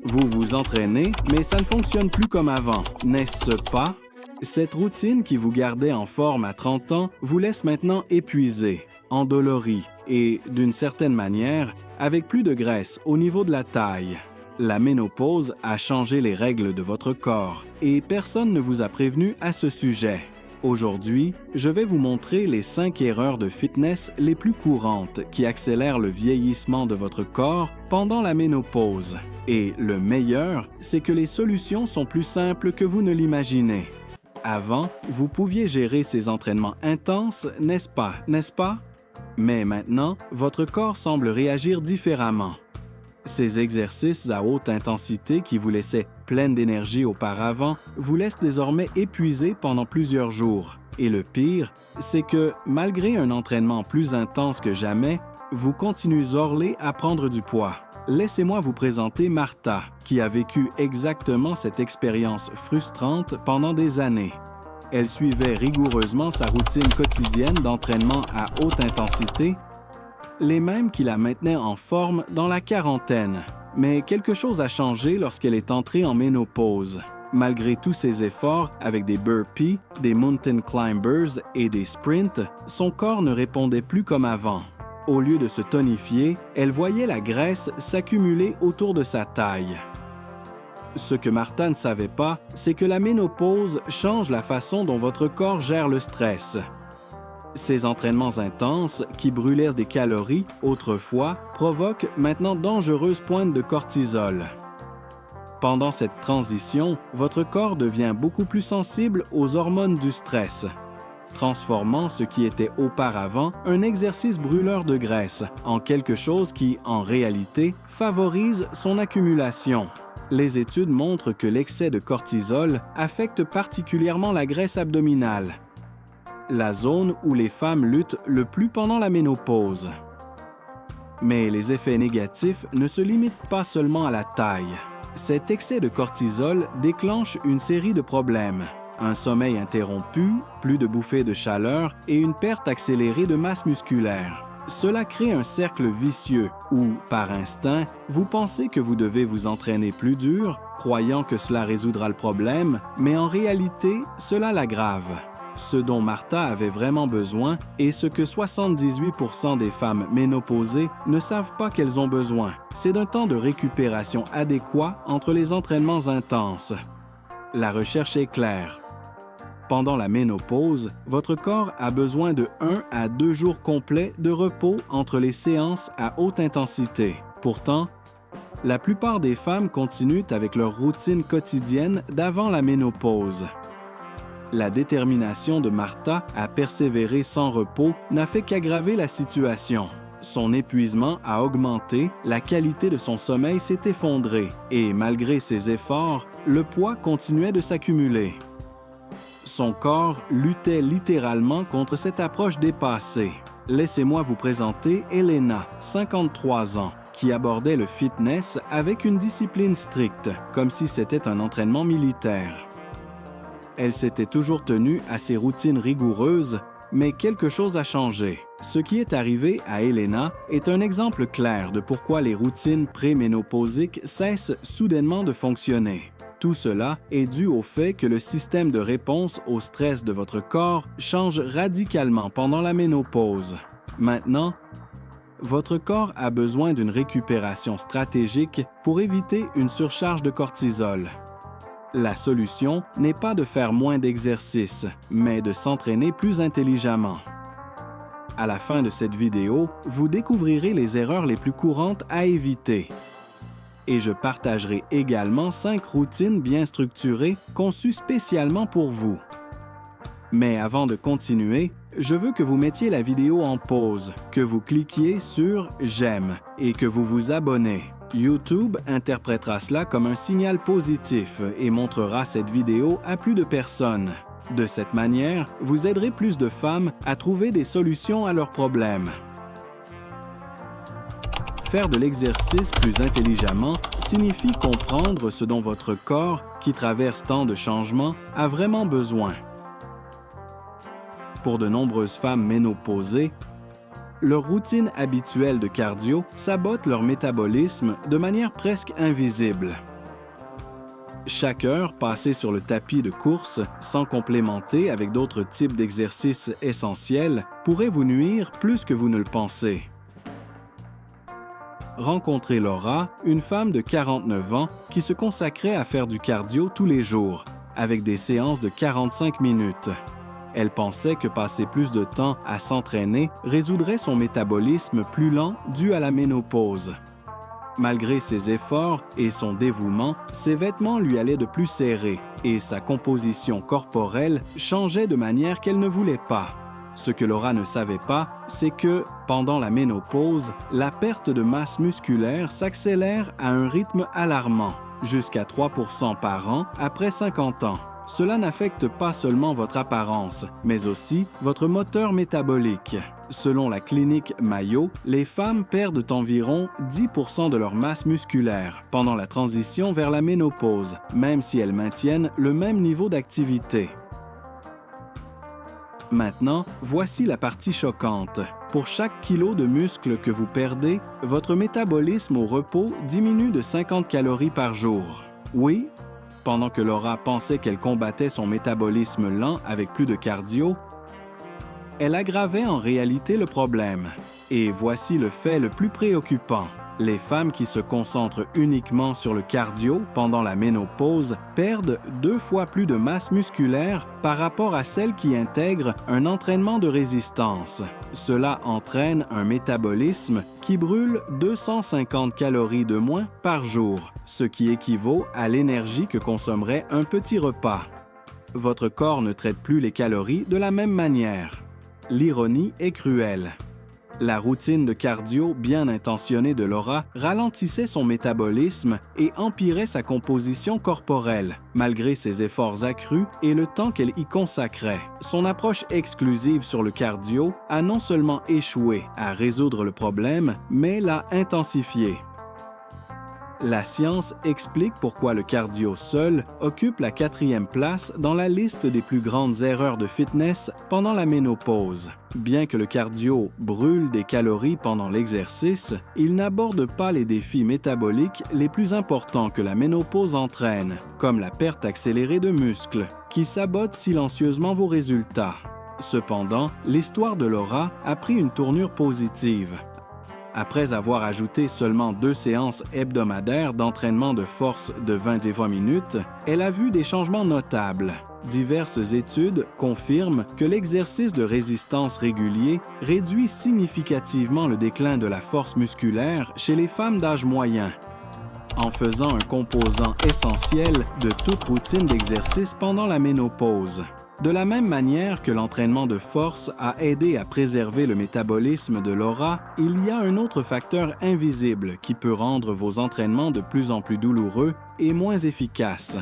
Vous vous entraînez, mais ça ne fonctionne plus comme avant, n'est-ce pas? Cette routine qui vous gardait en forme à 30 ans vous laisse maintenant épuisé, endolori et, d'une certaine manière, avec plus de graisse au niveau de la taille. La ménopause a changé les règles de votre corps et personne ne vous a prévenu à ce sujet. Aujourd'hui, je vais vous montrer les 5 erreurs de fitness les plus courantes qui accélèrent le vieillissement de votre corps pendant la ménopause. Et le meilleur, c'est que les solutions sont plus simples que vous ne l'imaginez. Avant, vous pouviez gérer ces entraînements intenses, n'est-ce pas? Mais maintenant, votre corps semble réagir différemment. Ces exercices à haute intensité qui vous laissaient pleine d'énergie auparavant vous laissent désormais épuisé pendant plusieurs jours. Et le pire, c'est que, malgré un entraînement plus intense que jamais, vous continuez zorlé à prendre du poids. Laissez-moi vous présenter Martha, qui a vécu exactement cette expérience frustrante pendant des années. Elle suivait rigoureusement sa routine quotidienne d'entraînement à haute intensité, les mêmes qui la maintenaient en forme dans la quarantaine. Mais quelque chose a changé lorsqu'elle est entrée en ménopause. Malgré tous ses efforts avec des burpees, des mountain climbers et des sprints, son corps ne répondait plus comme avant. Au lieu de se tonifier, elle voyait la graisse s'accumuler autour de sa taille. Ce que Martha ne savait pas, c'est que la ménopause change la façon dont votre corps gère le stress. Ces entraînements intenses, qui brûlaient des calories autrefois, provoquent maintenant dangereuses pointes de cortisol. Pendant cette transition, votre corps devient beaucoup plus sensible aux hormones du stress, transformant ce qui était auparavant un exercice brûleur de graisse en quelque chose qui, en réalité, favorise son accumulation. Les études montrent que l'excès de cortisol affecte particulièrement la graisse abdominale, la zone où les femmes luttent le plus pendant la ménopause. Mais les effets négatifs ne se limitent pas seulement à la taille. Cet excès de cortisol déclenche une série de problèmes. Un sommeil interrompu, plus de bouffées de chaleur et une perte accélérée de masse musculaire. Cela crée un cercle vicieux où, par instinct, vous pensez que vous devez vous entraîner plus dur, croyant que cela résoudra le problème, mais en réalité, cela l'aggrave. Ce dont Martha avait vraiment besoin et ce que 78% des femmes ménopausées ne savent pas qu'elles ont besoin, c'est d'un temps de récupération adéquat entre les entraînements intenses. La recherche est claire. Pendant la ménopause, votre corps a besoin de 1 à 2 jours complets de repos entre les séances à haute intensité. Pourtant, la plupart des femmes continuent avec leur routine quotidienne d'avant la ménopause. La détermination de Martha à persévérer sans repos n'a fait qu'aggraver la situation. Son épuisement a augmenté, la qualité de son sommeil s'est effondrée et, malgré ses efforts, le poids continuait de s'accumuler. Son corps luttait littéralement contre cette approche dépassée. Laissez-moi vous présenter Elena, 53 ans, qui abordait le fitness avec une discipline stricte, comme si c'était un entraînement militaire. Elle s'était toujours tenue à ses routines rigoureuses, mais quelque chose a changé. Ce qui est arrivé à Elena est un exemple clair de pourquoi les routines préménopausiques cessent soudainement de fonctionner. Tout cela est dû au fait que le système de réponse au stress de votre corps change radicalement pendant la ménopause. Maintenant, votre corps a besoin d'une récupération stratégique pour éviter une surcharge de cortisol. La solution n'est pas de faire moins d'exercices, mais de s'entraîner plus intelligemment. À la fin de cette vidéo, vous découvrirez les erreurs les plus courantes à éviter. Et je partagerai également 5 routines bien structurées conçues spécialement pour vous. Mais avant de continuer, je veux que vous mettiez la vidéo en pause, que vous cliquiez sur « J'aime » et que vous vous abonnez. YouTube interprétera cela comme un signal positif et montrera cette vidéo à plus de personnes. De cette manière, vous aiderez plus de femmes à trouver des solutions à leurs problèmes. Faire de l'exercice plus intelligemment signifie comprendre ce dont votre corps, qui traverse tant de changements, a vraiment besoin. Pour de nombreuses femmes ménopausées, leur routine habituelle de cardio sabote leur métabolisme de manière presque invisible. Chaque heure passée sur le tapis de course, sans complémenter avec d'autres types d'exercices essentiels, pourrait vous nuire plus que vous ne le pensez. Rencontrez Laura, une femme de 49 ans qui se consacrait à faire du cardio tous les jours, avec des séances de 45 minutes. Elle pensait que passer plus de temps à s'entraîner résoudrait son métabolisme plus lent dû à la ménopause. Malgré ses efforts et son dévouement, ses vêtements lui allaient de plus serrés et sa composition corporelle changeait de manière qu'elle ne voulait pas. Ce que Laura ne savait pas, c'est que, pendant la ménopause, la perte de masse musculaire s'accélère à un rythme alarmant, jusqu'à 3% par an après 50 ans. Cela n'affecte pas seulement votre apparence, mais aussi votre moteur métabolique. Selon la clinique Mayo, les femmes perdent environ 10% de leur masse musculaire pendant la transition vers la ménopause, même si elles maintiennent le même niveau d'activité. Maintenant, voici la partie choquante. Pour chaque kilo de muscle que vous perdez, votre métabolisme au repos diminue de 50 calories par jour. Oui, pendant que Laura pensait qu'elle combattait son métabolisme lent avec plus de cardio, elle aggravait en réalité le problème. Et voici le fait le plus préoccupant. Les femmes qui se concentrent uniquement sur le cardio pendant la ménopause perdent 2 fois plus de masse musculaire par rapport à celles qui intègrent un entraînement de résistance. Cela entraîne un métabolisme qui brûle 250 calories de moins par jour, ce qui équivaut à l'énergie que consommerait un petit repas. Votre corps ne traite plus les calories de la même manière. L'ironie est cruelle. La routine de cardio bien intentionnée de Laura ralentissait son métabolisme et empirait sa composition corporelle, malgré ses efforts accrus et le temps qu'elle y consacrait. Son approche exclusive sur le cardio a non seulement échoué à résoudre le problème, mais l'a intensifié. La science explique pourquoi le cardio seul occupe la 4e place dans la liste des plus grandes erreurs de fitness pendant la ménopause. Bien que le cardio brûle des calories pendant l'exercice, il n'aborde pas les défis métaboliques les plus importants que la ménopause entraîne, comme la perte accélérée de muscles, qui sabote silencieusement vos résultats. Cependant, l'histoire de Laura a pris une tournure positive. Après avoir ajouté seulement 2 séances hebdomadaires d'entraînement de force de 20 minutes, elle a vu des changements notables. Diverses études confirment que l'exercice de résistance régulier réduit significativement le déclin de la force musculaire chez les femmes d'âge moyen, en faisant un composant essentiel de toute routine d'exercice pendant la ménopause. De la même manière que l'entraînement de force a aidé à préserver le métabolisme de Laura, il y a un autre facteur invisible qui peut rendre vos entraînements de plus en plus douloureux et moins efficaces.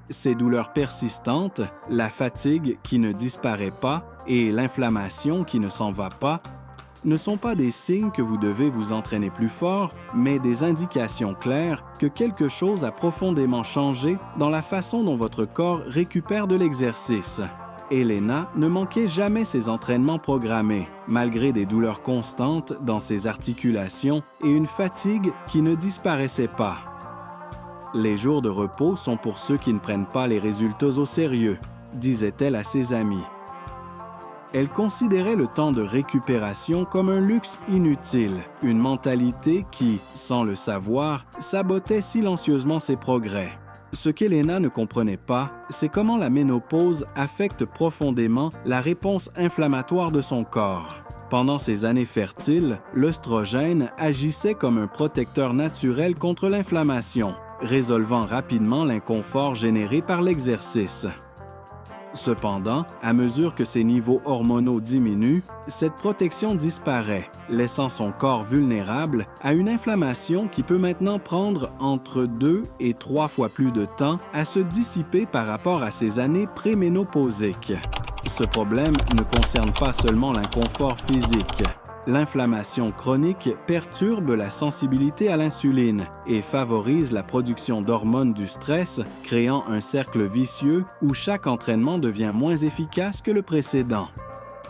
Ces douleurs persistantes, la fatigue qui ne disparaît pas et l'inflammation qui ne s'en va pas ne sont pas des signes que vous devez vous entraîner plus fort, mais des indications claires que quelque chose a profondément changé dans la façon dont votre corps récupère de l'exercice. Elena ne manquait jamais ses entraînements programmés, malgré des douleurs constantes dans ses articulations et une fatigue qui ne disparaissait pas. Les jours de repos sont pour ceux qui ne prennent pas les résultats au sérieux, disait-elle à ses amis. Elle considérait le temps de récupération comme un luxe inutile, une mentalité qui, sans le savoir, sabotait silencieusement ses progrès. Ce qu'Elena ne comprenait pas, c'est comment la ménopause affecte profondément la réponse inflammatoire de son corps. Pendant ses années fertiles, l'œstrogène agissait comme un protecteur naturel contre l'inflammation, résolvant rapidement l'inconfort généré par l'exercice. Cependant, à mesure que ses niveaux hormonaux diminuent, cette protection disparaît, laissant son corps vulnérable à une inflammation qui peut maintenant prendre entre 2 et 3 fois plus de temps à se dissiper par rapport à ses années préménopausiques. Ce problème ne concerne pas seulement l'inconfort physique. L'inflammation chronique perturbe la sensibilité à l'insuline et favorise la production d'hormones du stress, créant un cercle vicieux où chaque entraînement devient moins efficace que le précédent.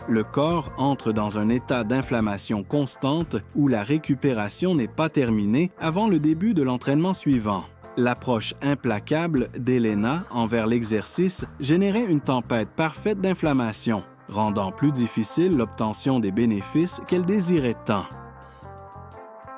Le corps entre dans un état d'inflammation constante où la récupération n'est pas terminée avant le début de l'entraînement suivant. L'approche implacable d'Elena envers l'exercice générait une tempête parfaite d'inflammation, rendant plus difficile l'obtention des bénéfices qu'elle désirait tant.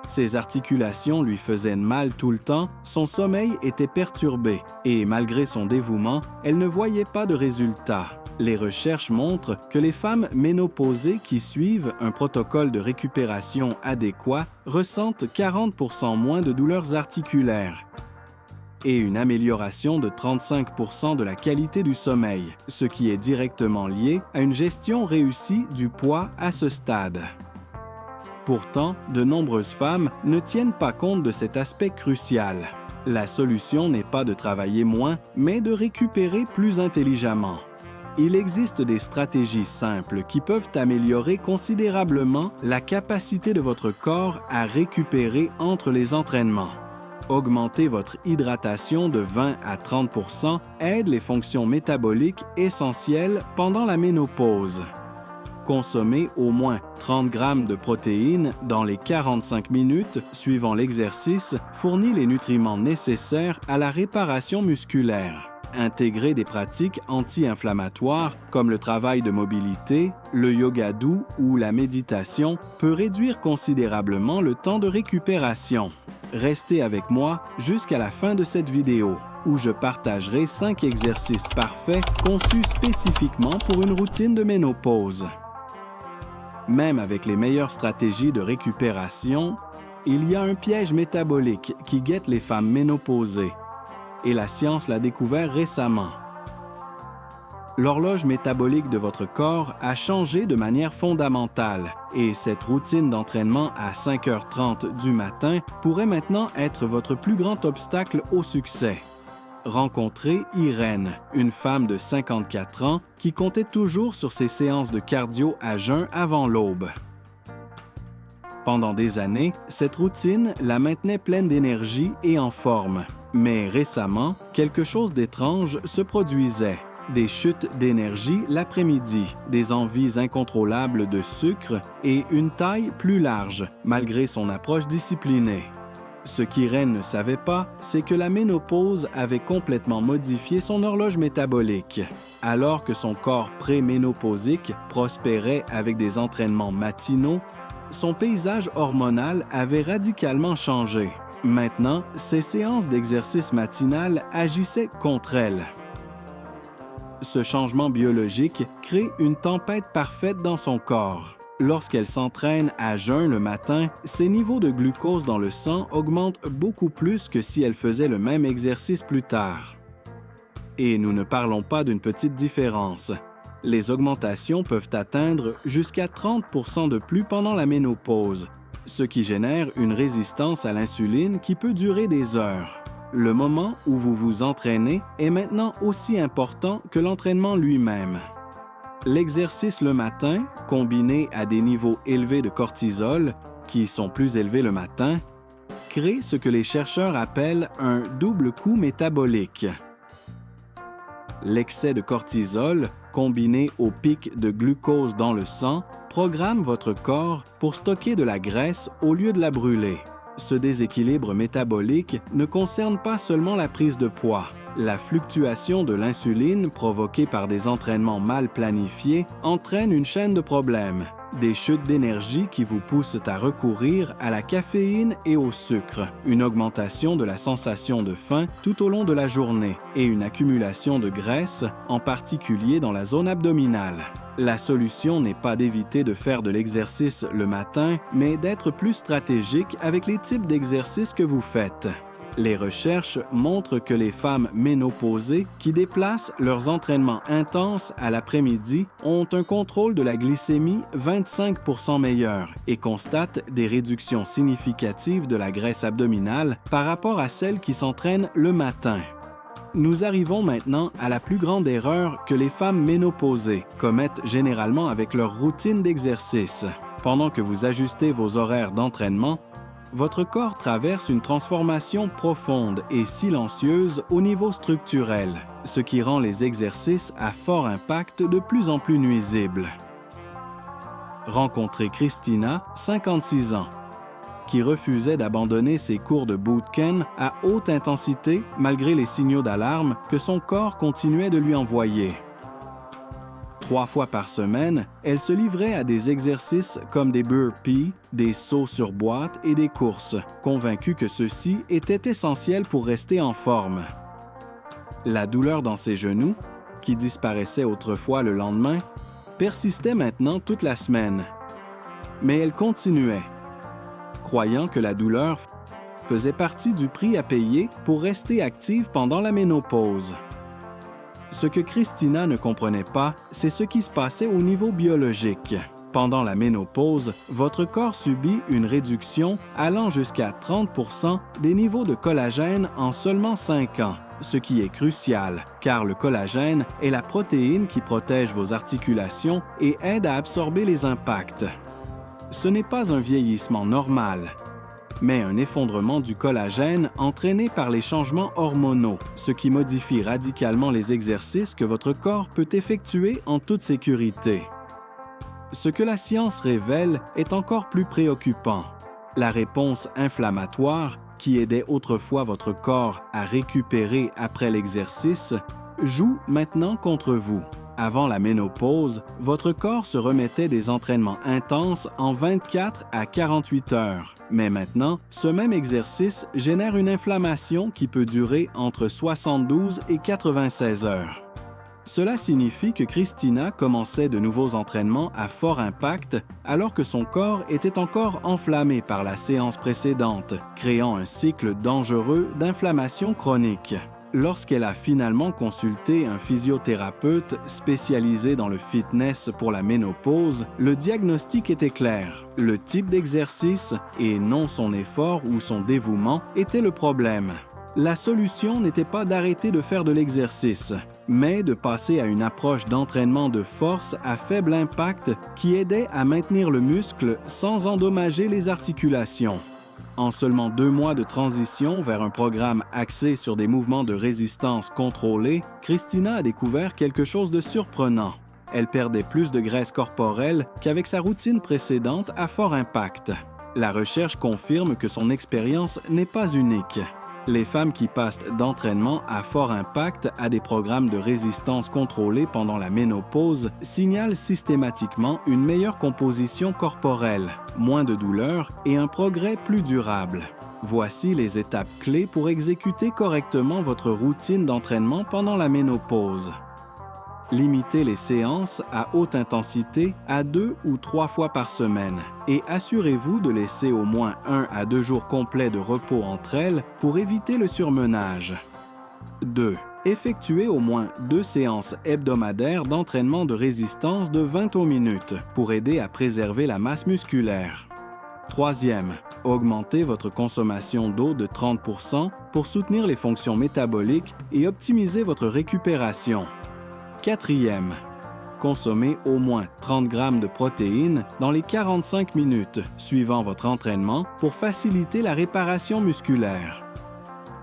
Ses articulations lui faisaient mal tout le temps, son sommeil était perturbé et malgré son dévouement, elle ne voyait pas de résultats. Les recherches montrent que les femmes ménopausées qui suivent un protocole de récupération adéquat ressentent 40% moins de douleurs articulaires et une amélioration de 35% de la qualité du sommeil, ce qui est directement lié à une gestion réussie du poids à ce stade. Pourtant, de nombreuses femmes ne tiennent pas compte de cet aspect crucial. La solution n'est pas de travailler moins, mais de récupérer plus intelligemment. Il existe des stratégies simples qui peuvent améliorer considérablement la capacité de votre corps à récupérer entre les entraînements. Augmenter votre hydratation de 20 à 30% aide les fonctions métaboliques essentielles pendant la ménopause. Consommer au moins 30 grammes de protéines dans les 45 minutes suivant l'exercice fournit les nutriments nécessaires à la réparation musculaire. Intégrer des pratiques anti-inflammatoires comme le travail de mobilité, le yoga doux ou la méditation peut réduire considérablement le temps de récupération. Restez avec moi jusqu'à la fin de cette vidéo, où je partagerai 5 exercices parfaits conçus spécifiquement pour une routine de ménopause. Même avec les meilleures stratégies de récupération, il y a un piège métabolique qui guette les femmes ménopausées, et la science l'a découvert récemment. L'horloge métabolique de votre corps a changé de manière fondamentale et cette routine d'entraînement à 5h30 du matin pourrait maintenant être votre plus grand obstacle au succès. Rencontrez Irène, une femme de 54 ans qui comptait toujours sur ses séances de cardio à jeun avant l'aube. Pendant des années, cette routine la maintenait pleine d'énergie et en forme. Mais récemment, quelque chose d'étrange se produisait. Des chutes d'énergie l'après-midi, des envies incontrôlables de sucre et une taille plus large, malgré son approche disciplinée. Ce qu'Irène ne savait pas, c'est que la ménopause avait complètement modifié son horloge métabolique. Alors que son corps pré-ménopausique prospérait avec des entraînements matinaux, son paysage hormonal avait radicalement changé. Maintenant, ses séances d'exercice matinal agissaient contre elle. Ce changement biologique crée une tempête parfaite dans son corps. Lorsqu'elle s'entraîne à jeun le matin, ses niveaux de glucose dans le sang augmentent beaucoup plus que si elle faisait le même exercice plus tard. Et nous ne parlons pas d'une petite différence. Les augmentations peuvent atteindre jusqu'à 30% de plus pendant la ménopause, ce qui génère une résistance à l'insuline qui peut durer des heures. Le moment où vous vous entraînez est maintenant aussi important que l'entraînement lui-même. L'exercice le matin, combiné à des niveaux élevés de cortisol, qui sont plus élevés le matin, crée ce que les chercheurs appellent un double coup métabolique. L'excès de cortisol, combiné au pic de glucose dans le sang, programme votre corps pour stocker de la graisse au lieu de la brûler. Ce déséquilibre métabolique ne concerne pas seulement la prise de poids. La fluctuation de l'insuline provoquée par des entraînements mal planifiés entraîne une chaîne de problèmes. Des chutes d'énergie qui vous poussent à recourir à la caféine et au sucre, une augmentation de la sensation de faim tout au long de la journée et une accumulation de graisse, en particulier dans la zone abdominale. La solution n'est pas d'éviter de faire de l'exercice le matin, mais d'être plus stratégique avec les types d'exercices que vous faites. Les recherches montrent que les femmes ménopausées qui déplacent leurs entraînements intenses à l'après-midi ont un contrôle de la glycémie 25% meilleur et constatent des réductions significatives de la graisse abdominale par rapport à celles qui s'entraînent le matin. Nous arrivons maintenant à la plus grande erreur que les femmes ménopausées commettent généralement avec leur routine d'exercice. Pendant que vous ajustez vos horaires d'entraînement, votre corps traverse une transformation profonde et silencieuse au niveau structurel, ce qui rend les exercices à fort impact de plus en plus nuisibles. Rencontrez Christina, 56 ans. qui refusait d'abandonner ses cours de bootcamp à haute intensité malgré les signaux d'alarme que son corps continuait de lui envoyer. 3 fois par semaine, elle se livrait à des exercices comme des burpees, des sauts sur boîte et des courses, convaincue que ceux-ci étaient essentiels pour rester en forme. La douleur dans ses genoux, qui disparaissait autrefois le lendemain, persistait maintenant toute la semaine. Mais elle continuait, croyant que la douleur faisait partie du prix à payer pour rester active pendant la ménopause. Ce que Christina ne comprenait pas, c'est ce qui se passait au niveau biologique. Pendant la ménopause, votre corps subit une réduction allant jusqu'à 30% des niveaux de collagène en seulement 5 ans, ce qui est crucial, car le collagène est la protéine qui protège vos articulations et aide à absorber les impacts. Ce n'est pas un vieillissement normal, mais un effondrement du collagène entraîné par les changements hormonaux, ce qui modifie radicalement les exercices que votre corps peut effectuer en toute sécurité. Ce que la science révèle est encore plus préoccupant. La réponse inflammatoire, qui aidait autrefois votre corps à récupérer après l'exercice, joue maintenant contre vous. Avant la ménopause, votre corps se remettait des entraînements intenses en 24 à 48 heures. Mais maintenant, ce même exercice génère une inflammation qui peut durer entre 72 et 96 heures. Cela signifie que Christina commençait de nouveaux entraînements à fort impact alors que son corps était encore enflammé par la séance précédente, créant un cycle dangereux d'inflammation chronique. Lorsqu'elle a finalement consulté un physiothérapeute spécialisé dans le fitness pour la ménopause, le diagnostic était clair. Le type d'exercice, et non son effort ou son dévouement, était le problème. La solution n'était pas d'arrêter de faire de l'exercice, mais de passer à une approche d'entraînement de force à faible impact qui aidait à maintenir le muscle sans endommager les articulations. En seulement 2 mois de transition vers un programme axé sur des mouvements de résistance contrôlés, Christina a découvert quelque chose de surprenant. Elle perdait plus de graisse corporelle qu'avec sa routine précédente à fort impact. La recherche confirme que son expérience n'est pas unique. Les femmes qui passent d'entraînement à fort impact à des programmes de résistance contrôlés pendant la ménopause signalent systématiquement une meilleure composition corporelle, moins de douleur et un progrès plus durable. Voici les étapes clés pour exécuter correctement votre routine d'entraînement pendant la ménopause. Limitez les séances à haute intensité à 2 ou 3 fois par semaine et assurez-vous de laisser au moins 1 à 2 jours complets de repos entre elles pour éviter le surmenage. 2. Effectuez au moins 2 séances hebdomadaires d'entraînement de résistance de 20 minutes pour aider à préserver la masse musculaire. 3e. Augmentez votre consommation d'eau de 30% pour soutenir les fonctions métaboliques et optimiser votre récupération. 4e. Consommez au moins 30 g de protéines dans les 45 minutes suivant votre entraînement pour faciliter la réparation musculaire.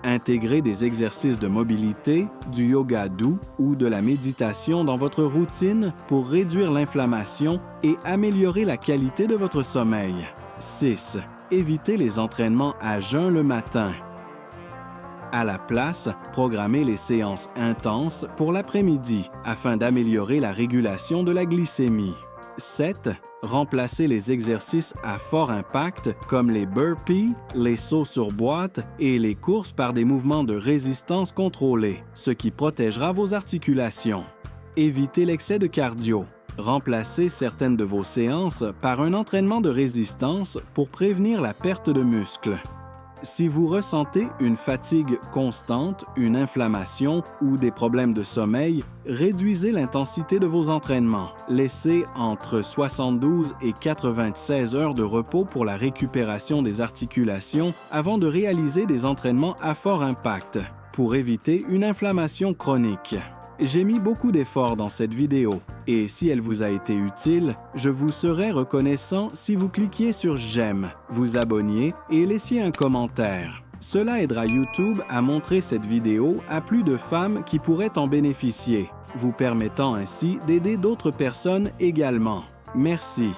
Intégrez des exercices de mobilité, du yoga doux ou de la méditation dans votre routine pour réduire l'inflammation et améliorer la qualité de votre sommeil. 6. Évitez les entraînements à jeun le matin. À la place, programmez les séances intenses pour l'après-midi afin d'améliorer la régulation de la glycémie. 7. Remplacez les exercices à fort impact comme les burpees, les sauts sur boîte et les courses par des mouvements de résistance contrôlés, ce qui protégera vos articulations. Évitez l'excès de cardio. Remplacez certaines de vos séances par un entraînement de résistance pour prévenir la perte de muscle. Si vous ressentez une fatigue constante, une inflammation ou des problèmes de sommeil, réduisez l'intensité de vos entraînements. Laissez entre 72 et 96 heures de repos pour la récupération des articulations avant de réaliser des entraînements à fort impact pour éviter une inflammation chronique. J'ai mis beaucoup d'efforts dans cette vidéo et si elle vous a été utile, je vous serais reconnaissant si vous cliquiez sur « J'aime », vous abonniez et laissiez un commentaire. Cela aidera YouTube à montrer cette vidéo à plus de femmes qui pourraient en bénéficier, vous permettant ainsi d'aider d'autres personnes également. Merci.